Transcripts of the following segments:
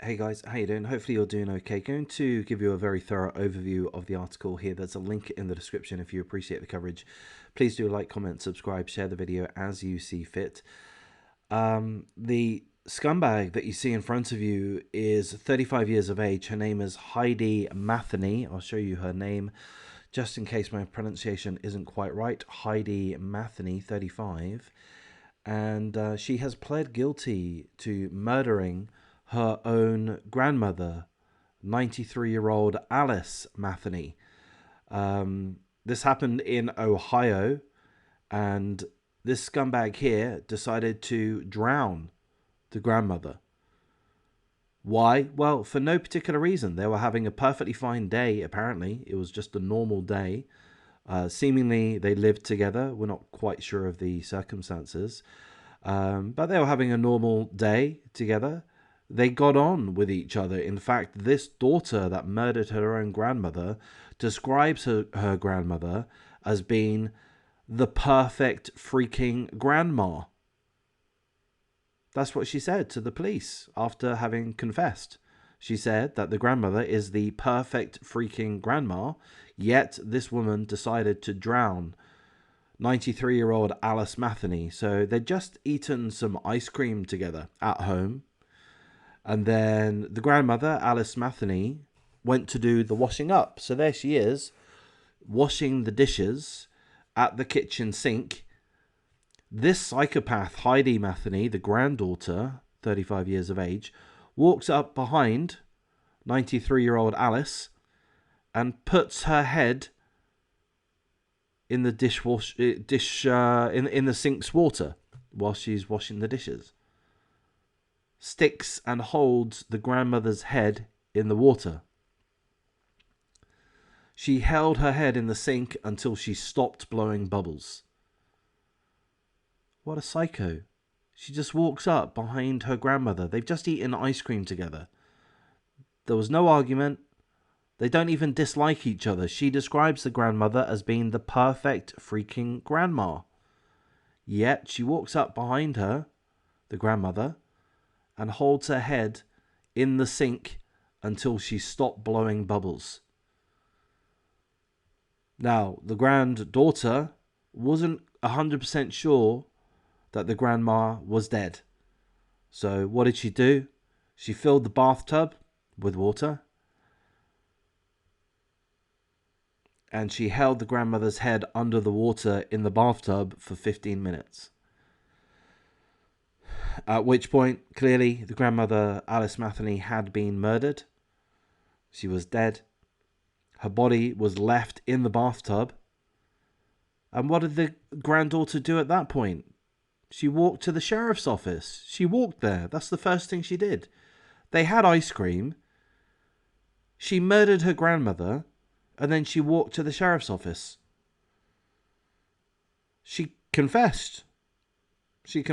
Hey guys, how you doing? Hopefully you're doing okay. Going to give you a very thorough overview of the article here. There's a link in the description if you appreciate the coverage. Please do like, comment, subscribe, share the video as you see fit. The scumbag that you see in front of you is 35 years of age. Her name is Heidi Matheny. I'll show you her name just in case my pronunciation isn't quite right. Heidi Matheny, 35. And she has pled guilty to murdering her own grandmother, 93-year-old Alice Matheny. This happened in Ohio, and this scumbag here decided to drown the grandmother. Why? Well, for no particular reason. They were having a perfectly fine day, apparently. It was just a normal day. Seemingly, they lived together. We're not quite sure of the circumstances. But they were having a normal day together. They got on with each other. In fact, this daughter that murdered her own grandmother describes her grandmother as being the perfect freaking grandma. That's what she said to the police after having confessed. She said that the grandmother is the perfect freaking grandma, yet this woman decided to drown 93-year-old Alice Matheny. So they'd just eaten some ice cream together at home. And then the grandmother, Alice Matheny, went to do the washing up. So there she is, washing the dishes at the kitchen sink. This psychopath, Heidi Matheny, the granddaughter, 35 years of age, walks up behind 93-year-old Alice and puts her head in the in the sink's water while she's washing the dishes. Sticks and holds the grandmother's head in the water. She held her head in the sink until she stopped blowing bubbles. What a psycho. She just walks up behind her grandmother. They've just eaten ice cream together. There was no argument. They don't even dislike each other. She describes the grandmother as being the perfect freaking grandma. Yet she walks up behind her, the grandmother, and holds her head in the sink until she stopped blowing bubbles. Now, the granddaughter wasn't 100% sure that the grandma was dead. So what did she do? She filled the bathtub with water, and she held the grandmother's head under the water in the bathtub for 15 minutes. At which point, clearly, the grandmother, Alice Matheny, had been murdered. She was dead. Her body was left in the bathtub. And what did the granddaughter do at that point? She walked to the sheriff's office. She walked there. That's the first thing she did. They had ice cream. She murdered her grandmother, and then she walked to the sheriff's office. She confessed. She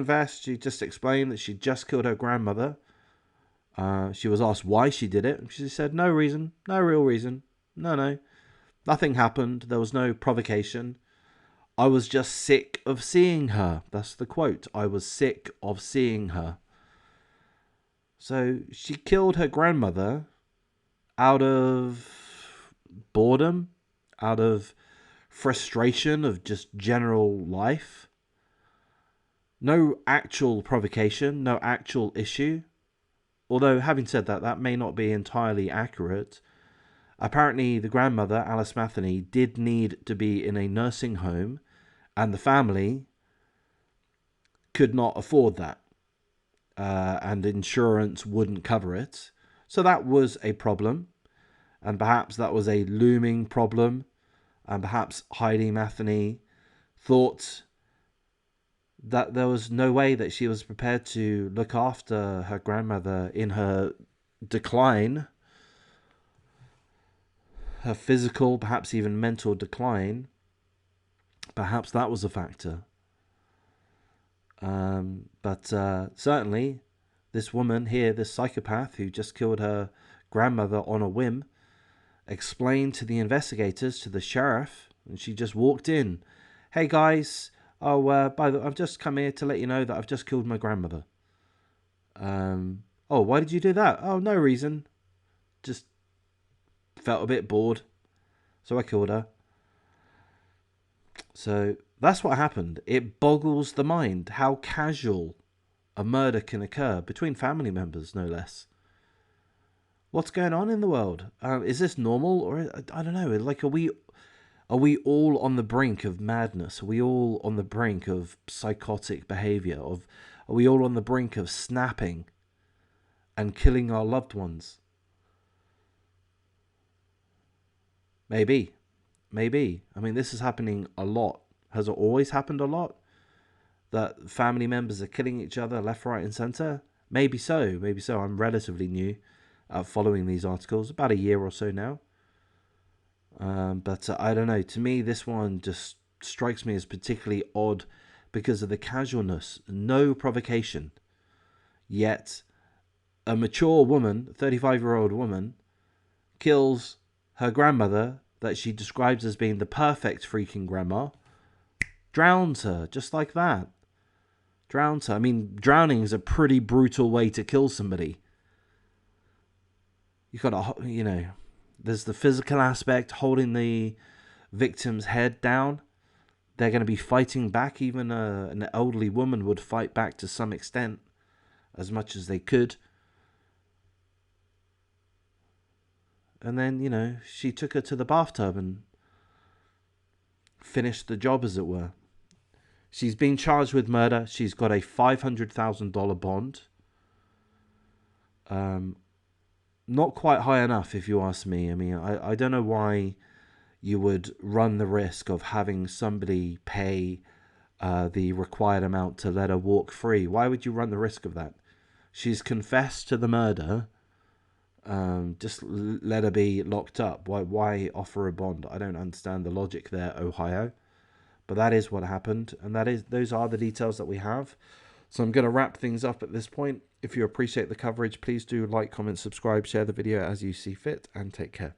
just explained that she just killed her grandmother. She was asked why she did it. She said, no reason, no real reason. No. Nothing happened. There was no provocation. I was just sick of seeing her. That's the quote. I was sick of seeing her. So she killed her grandmother out of boredom, out of frustration of just general life. No actual provocation, no actual issue. Although, having said that, that may not be entirely accurate. Apparently, the grandmother, Alice Matheny, did need to be in a nursing home, and the family could not afford that. And insurance wouldn't cover it. So that was a problem. And perhaps that was a looming problem. And perhaps Heidi Matheny thought that there was no way that she was prepared to look after her grandmother in her decline, her physical, perhaps even mental decline. Perhaps that was a factor. But certainly, this woman here, this psychopath who just killed her grandmother on a whim, explained to the investigators, to the sheriff, and she just walked in. Hey guys, by the way, I've just come here to let you know that I've just killed my grandmother. Oh, why did you do that? Oh, no reason. Just felt a bit bored, so I killed her. So that's what happened. It boggles the mind how casual a murder can occur between family members, no less. What's going on in the world? Is this normal, or I don't know? Like, are we all on the brink of madness? Are we all on the brink of psychotic behavior? Are we all on the brink of snapping and killing our loved ones? Maybe, maybe. I mean, this is happening a lot. Has it always happened a lot? That family members are killing each other left, right, and center? Maybe so. Maybe so. I'm relatively new at following these articles, about a year or so now. But I don't know. To me, this one just strikes me as particularly odd because of the casualness, no provocation. Yet, a mature woman, 35-year-old woman, kills her grandmother that she describes as being the perfect freaking grandma, drowns her just like that. Drowns her. I mean, drowning is a pretty brutal way to kill somebody. You gotta, there's the physical aspect, holding the victim's head down. They're going to be fighting back. Even an elderly woman would fight back to some extent, as much as they could. And then, she took her to the bathtub and finished the job, as it were. She's been charged with murder. She's got a $500,000 bond. Not quite high enough, if you ask me. I mean, I don't know why you would run the risk of having somebody pay the required amount to let her walk free. Why would you run the risk of that? She's confessed to the murder. Just let her be locked up. Why offer a bond? I don't understand the logic there, Ohio. But that is what happened, and those are the details that we have. So I'm going to wrap things up at this point. If you appreciate the coverage, please do like, comment, subscribe, share the video as you see fit, and take care.